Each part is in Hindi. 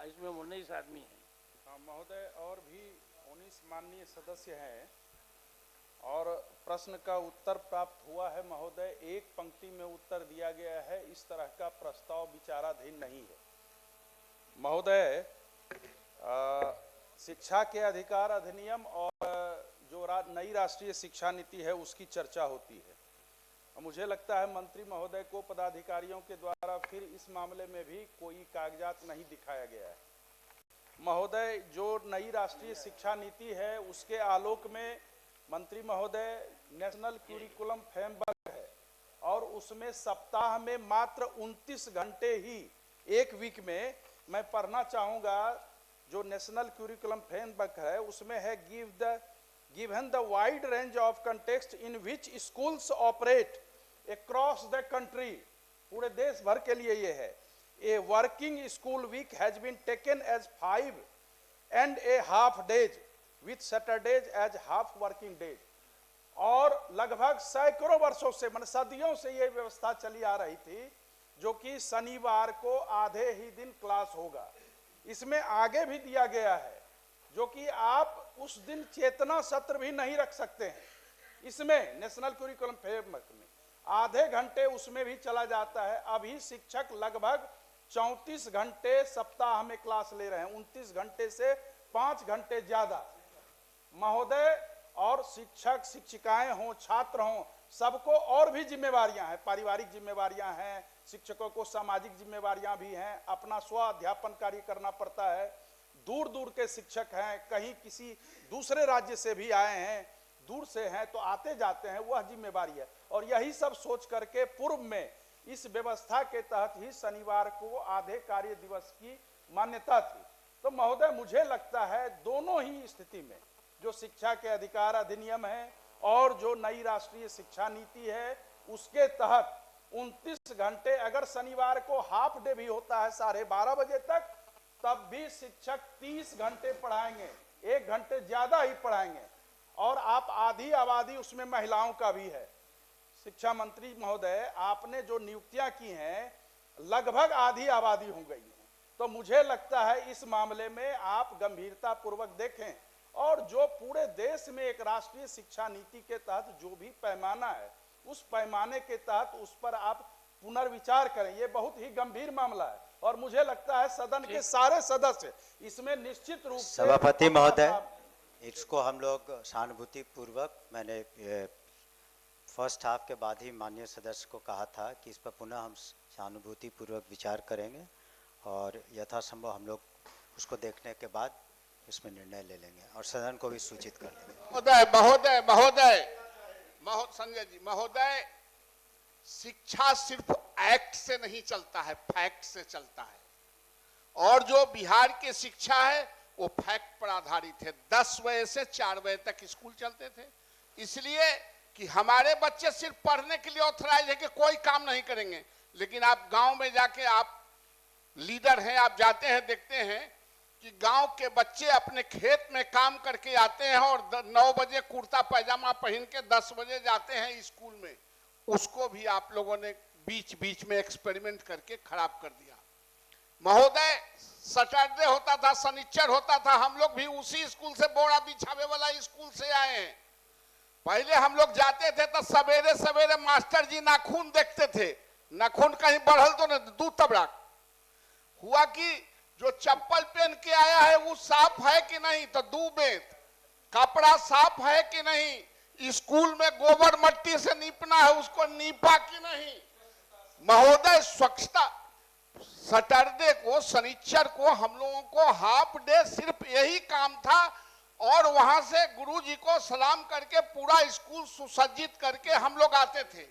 इसमें 19 आदमी हैं। महोदय, और भी 19 माननीय सदस्य हैं और प्रश्न का उत्तर प्राप्त हुआ है। महोदय, एक पंक्ति में उत्तर दिया गया है, इस तरह का प्रस्ताव विचाराधीन नहीं है। महोदय, शिक्षा के अधिकार अधिनियम और जो नई राष्ट्रीय शिक्षा नीति है उसकी चर्चा होती है। मुझे लगता है मंत्री महोदय को पदाधिकारियों के द्वारा फिर इस मामले में भी कोई कागजात नहीं दिखाया गया है। महोदय, जो नई राष्ट्रीय शिक्षा नीति है उसके आलोक में मंत्री महोदय नेशनल क्यूरिकुलम फ्रेमवर्क है और उसमें सप्ताह में मात्र 29 घंटे ही, एक वीक में मैं पढ़ना चाहूँगा। जो नेशनल क्यूरिकुलम फ्रेमवर्क है उसमें है given the wide range of context in which schools operate across the country, पूरे देश भर के लिए ये है, a working school week has been taken as 5.5 days with Saturdays as half working days। और लगभग सैकड़ों वर्षों से, मतलब सदियों से ये व्यवस्था चली आ रही थी, जो कि शनिवार को आधे ही दिन क्लास होगा। इसमें आगे भी दिया गया है जो कि आप उस दिन चेतना सत्र भी नहीं रख सकते हैं। इसमें नेशनल करिकुलम फ्रेमवर्क में आधे घंटे उसमें भी चला जाता है। अभी शिक्षक लगभग 34 घंटे सप्ताह में क्लास ले रहे हैं, 29 घंटे से 5 घंटे ज्यादा। महोदय, और शिक्षक शिक्षिकाएं हों, छात्र हों, सबको और भी जिम्मेवारियां हैं, पारिवारिक जिम्मेवारियां हैं, शिक्षकों को सामाजिक जिम्मेवारियां भी हैं, अपना स्व अध्यापन कार्य करना पड़ता है। दूर दूर के शिक्षक हैं, कहीं किसी दूसरे राज्य से भी आए हैं, दूर से हैं तो आते जाते हैं, वह जिम्मेवारी है। और यही सब सोच करके पूर्व में इस व्यवस्था के तहत ही शनिवार को आधे कार्य दिवस की मान्यता थी। तो महोदय, मुझे लगता है दोनों ही स्थिति में, जो शिक्षा के अधिकार अधिनियम है और जो नई राष्ट्रीय शिक्षा नीति है, उसके तहत 29 घंटे, अगर शनिवार को हाफ डे भी होता है 12:30 बजे तक, तब भी शिक्षक 30 घंटे पढ़ाएंगे, 1 घंटे ज्यादा ही पढ़ाएंगे। और आप आधी आबादी उसमें महिलाओं का भी है। शिक्षा मंत्री महोदय, आपने जो नियुक्तियां की हैं लगभग आधी आबादी हो गई है। तो मुझे लगता है इस मामले में आप गंभीरता पूर्वक देखें और जो पूरे देश में एक राष्ट्रीय शिक्षा नीति के तहत जो भी पैमाना है, उस पैमाने के तहत उस पर आप पुनर्विचार करें। ये बहुत ही गंभीर मामला है और मुझे लगता है सदन के सारे सदस्य इसमें निश्चित रूप से। सभापति महोदय, इसको हम लोग सहानुभूति पूर्वक, मैंने फर्स्ट हाफ के बाद ही माननीय सदस्य को कहा था कि इस पर पुनः हम सहानुभूति पूर्वक विचार करेंगे और यथासंभव हम लोग उसको देखने के बाद इसमें निर्णय ले लेंगे और सदन को भी सूचित कर देंगे। संजय जी महोदय, शिक्षा सिर्फ एक्ट से नहीं चलता है, फैक्ट से चलता है। और जो बिहार की शिक्षा है वो फैक्ट पर आधारित है। 10 बजे से 4 बजे तक स्कूल चलते थे, इसलिए कि हमारे बच्चे सिर्फ पढ़ने के लिए ऑथराइज है कि कोई काम नहीं करेंगे। लेकिन आप गांव में जाके, आप लीडर हैं, आप जाते हैं, देखते हैं कि गांव के बच्चे अपने खेत में काम करके आते हैं और 9 बजे कुर्ता पैजामा पहन के 10 बजे जाते हैं स्कूल में। उसको भी आप लोगों ने बीच बीच में एक्सपेरिमेंट करके खराब कर दिया। महोदय, सैटरडे होता था, शनिचर होता था, हम लोग भी उसी स्कूल से, बोरा बिछावे वाला स्कूल से आए हैं। पहले हम लोग जाते थे तो सवेरे सवेरे मास्टर जी नाखून देखते थे, नाखून कहीं बढ़ल तो नहीं, दूध तबड़ा हुआ कि जो चप्पल पहन के आया है वो साफ है कि नहीं, तो दूबेत कपड़ा साफ है कि नहीं, स्कूल में गोबर मट्टी से नीपना है, उसको नीपा कि नहीं। महोदय, स्वच्छता, सैटरडे को, शनिचर को हम लोगों को हाफ डे सिर्फ यही काम था और वहां से गुरुजी को सलाम करके पूरा स्कूल सुसज्जित करके हम लोग आते थे।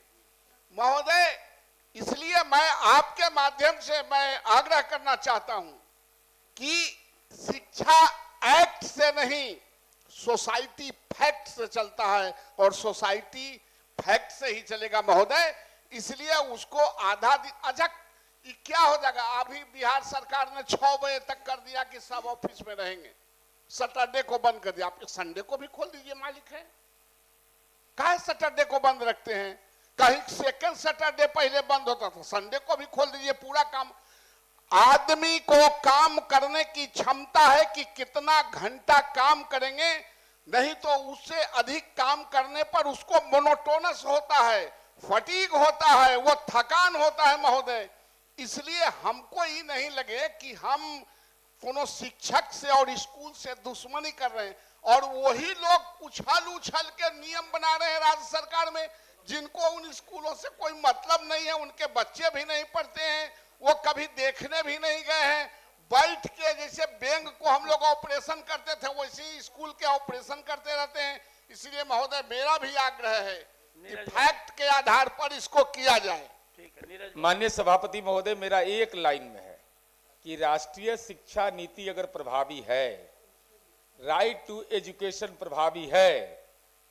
महोदय, इसलिए मैं आपके माध्यम से मैं आग्रह करना चाहता हूं कि शिक्षा एक्ट से नहीं, सोसाइटी फैक्ट से चलता है और सोसाइटी फैक्ट से ही चलेगा महोदय। इसलिए उसको आधा दिन, अच्छा क्या हो जाएगा, अभी बिहार सरकार ने 6 बजे तक कर दिया कि सब ऑफिस में रहेंगे, सैटरडे को बंद कर दिया। आप संडे को भी खोल दीजिए, मालिक है, काहे सैटरडे को बंद रखते हैं? कहीं सेकंड सैटरडे पहले बंद होता था, संडे को भी खोल दीजिए, पूरा काम। आदमी को काम करने की क्षमता है कि कितना घंटा काम करेंगे, नहीं तो उससे अधिक काम करने पर उसको मोनोटोनस होता है, फटीग होता है, वो थकान होता है महोदय। इसलिए हमको ये नहीं लगे कि हम कोनो शिक्षक से और स्कूल से दुश्मनी कर रहे हैं, और वही लोग उछल उछल के नियम बना रहे हैं राज्य सरकार में, जिनको उन स्कूलों से कोई मतलब नहीं है, उनके बच्चे भी नहीं पढ़ते हैं, वो कभी देखने भी नहीं गए हैं। बैठ के जैसे बैंक को हम लोग ऑपरेशन करते थे वैसे ही स्कूल के ऑपरेशन करते रहते हैं। इसलिए महोदय मेरा भी आग्रह है कि फैक्ट के आधार पर इसको किया जाए। माननीय सभापति महोदय, मेरा एक लाइन में है कि राष्ट्रीय शिक्षा नीति अगर प्रभावी है, राइट टू एजुकेशन प्रभावी है,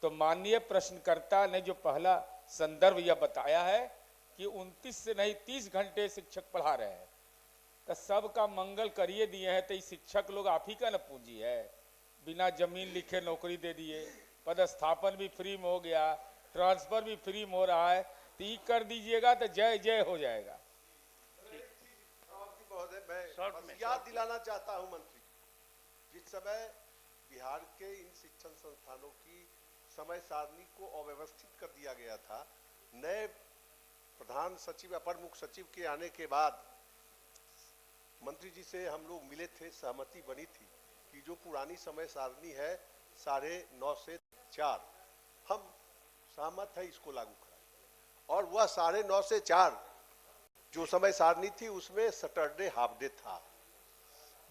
तो माननीय प्रश्नकर्ता ने जो पहला संदर्भ यह बताया है कि 29 से नहीं 30 घंटे शिक्षक पढ़ा रहे हैं, तो सबका मंगल करिए दिए हैं, तो शिक्षक लोग आप ही का न पूंजी है। बिना जमीन लिखे नौकरी दे दिए, पदस्थापन भी फ्री में हो गया, ट्रांसफर भी फ्री में हो रहा है, तो ये कर दीजिएगा तो जय जय हो जाएगा। महोदय, मैं बस याद दिलाना चाहता हूं मंत्री, जिस समय बिहार के इन शिक्षण संस्थानों की समय सारणी को अव्यवस्थित कर दिया गया था, नए प्रधान सचिव अपर मुख्य सचिव के आने के बाद मंत्री जी से हम लोग मिले थे, सहमति बनी थी कि जो पुरानी समय सारणी है 9:30 से 4, हम सहमत है इसको लागू कराएं। और वह 9:30 से 4 जो समय सारणी थी उसमें सैटरडे हाफ डे था।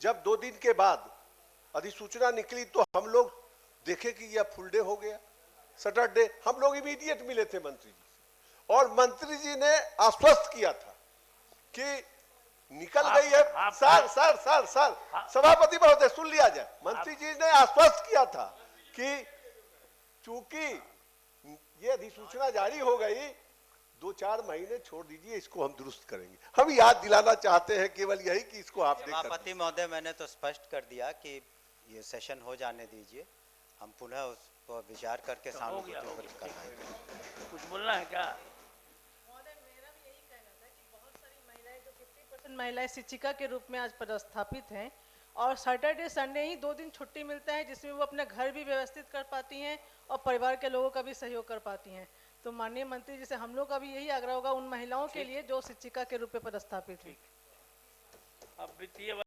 जब 2 दिन के बाद अधिसूचना निकली तो हम लोग देखे कि यह फुल डे हो गया सैटरडे। हम लोग इमीडिएट मिले थे मंत्री जी से, और मंत्री जी ने आश्वस्त किया था कि निकल गई है। सर सर सर सर सभापति महोदय सुन लिया जाए। मंत्री जी ने आश्वस्त किया था कि चूंकि ये अधिसूचना जारी हो गई, 2-4 महीने छोड़ दीजिए, इसको हम दुरुस्त करेंगे। हम याद दिलाना चाहते हैं केवल यही कि इसको आप सभापति महोदय, मैंने तो स्पष्ट कर दिया कि ये सेशन हो जाने दीजिए, हम पुनः उस पर विचार करके सहानुभूति व्यक्त कराएंगे। कुछ बोलना है क्या? महिलाएं शिक्षिका के रूप में आज पदस्थापित हैं, और सैटरडे संडे ही 2 दिन छुट्टी मिलता है, जिसमें वो अपना घर भी व्यवस्थित कर पाती हैं और परिवार के लोगों का भी सहयोग कर पाती हैं। तो माननीय मंत्री जी से हम लोग का भी यही आग्रह होगा उन महिलाओं के लिए जो शिक्षिका के रूप में पदस्थापित हैं। अब वित्तीय